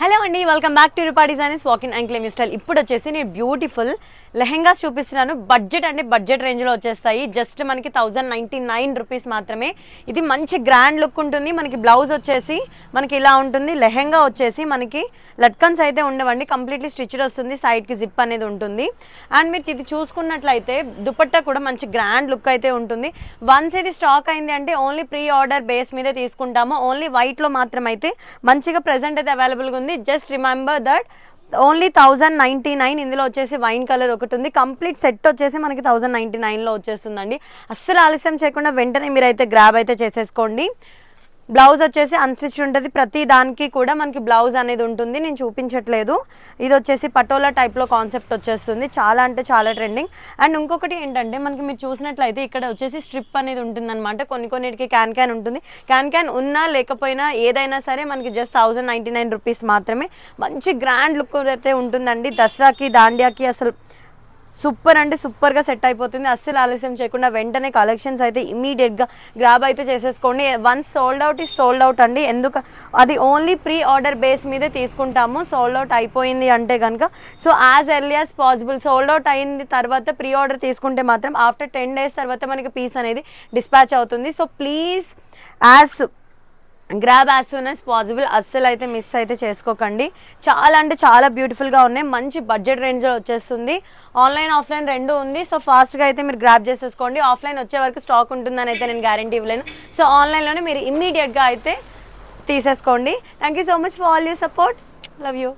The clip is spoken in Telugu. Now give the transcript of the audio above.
హలో అండి, welcome back to Rupa designs walking and claim style. ఇప్పుడు వచ్చేసి నేను బ్యూటిఫుల్ లెహెంగాస్ చూపిస్తున్నాను. బడ్జెట్ అంటే బడ్జెట్ రేంజ్లో వచ్చేస్తాయి. జస్ట్ మనకి 1099 రూపీస్ మాత్రమే. ఇది మంచి గ్రాండ్ లుక్ ఉంటుంది. మనకి బ్లౌజ్ వచ్చేసి మనకి ఇలా ఉంటుంది. లెహెంగా వచ్చేసి మనకి లట్కన్స్ అయితే ఉండవండి, కంప్లీట్లీ స్టిచ్డ్ వస్తుంది. సైడ్కి జిప్ అనేది ఉంటుంది. అండ్ మీరు ఇది చూసుకున్నట్లయితే దుపట్టా కూడా మంచి గ్రాండ్ లుక్ అయితే ఉంటుంది. వన్స్ ఇది స్టాక్ అయింది అంటే ఓన్లీ ప్రీ ఆర్డర్ బేస్ మీదే తీసుకుంటాము. ఓన్లీ వైట్లో మాత్రం అయితే మంచిగా ప్రెజెంట్ అయితే అవైలబుల్గా ఉంది. Just remember that only 1099. ఇందులో వచ్చేసి వైన్ కలర్ ఒకటి ఉంది. కంప్లీట్ సెట్ వచ్చేసి మనకి 1099లో వచ్చేస్తుందండి. అస్సలు ఆలస్యం చేయకుండా వెంటనే మీరైతే గ్రాబ్ అయితే చేసేసుకోండి. బ్లౌజ్ వచ్చేసి అన్స్టిచ్ ఉంటుంది. ప్రతి దానికి కూడా మనకి బ్లౌజ్ అనేది ఉంటుంది. నేను చూపించట్లేదు. ఇది వచ్చేసి పటోలా టైప్లో కాన్సెప్ట్ వచ్చేస్తుంది. చాలా అంటే చాలా ట్రెండింగ్. అండ్ ఇంకొకటి ఏంటంటే మనకి మీరు చూసినట్లయితే ఇక్కడ వచ్చేసి స్ట్రిప్ అనేది ఉంటుందన్నమాట. కొన్నిటికి క్యాన్ ఉంటుంది. క్యాన్ ఉన్నా లేకపోయినా ఏదైనా సరే మనకి జస్ట్ 1099 రూపీస్ మాత్రమే. మంచి గ్రాండ్ లుక్ అయితే ఉంటుందండి. దసరాకి దాండియాకి అసలు సూపర్ అంటే సూపర్గా సెట్ అయిపోతుంది. అస్సలు ఆలస్యం చేయకుండా వెంటనే కలెక్షన్స్ అయితే ఇమీడియట్గా గ్రాబ్ అయితే చేసేసుకోండి. Once sold out is sold out అండి. ఎందుకు అది ఓన్లీ ప్రీ ఆర్డర్ బేస్ మీదే తీసుకుంటాము. సోల్డ్ అవుట్ అయిపోయింది అంటే కనుక so as early as possible sold out అయింది తర్వాత ప్రీ ఆర్డర్ తీసుకుంటే మాత్రం ఆఫ్టర్ 10 days తర్వాత మనకి పీస్ అనేది డిస్పాచ్ అవుతుంది. So please grab as soon as possible. అస్సలు అయితే మిస్ అయితే చేసుకోకండి. చాలా అంటే చాలా బ్యూటిఫుల్గా ఉన్నాయి. మంచి బడ్జెట్ రేంజ్లో వచ్చేస్తుంది. ఆన్లైన్ ఆఫ్లైన్ రెండు ఉంది. సో ఫాస్ట్గా అయితే మీరు గ్రాబ్ చేసేసుకోండి. ఆఫ్లైన్ వచ్చే వరకు స్టాక్ ఉంటుందని అయితే నేను గ్యారంటీ ఇవ్వలేను. సో ఆన్లైన్లోనే మీరు ఇమ్మీడియట్గా అయితే తీసేసుకోండి. Thank you so much for all your support. Love you.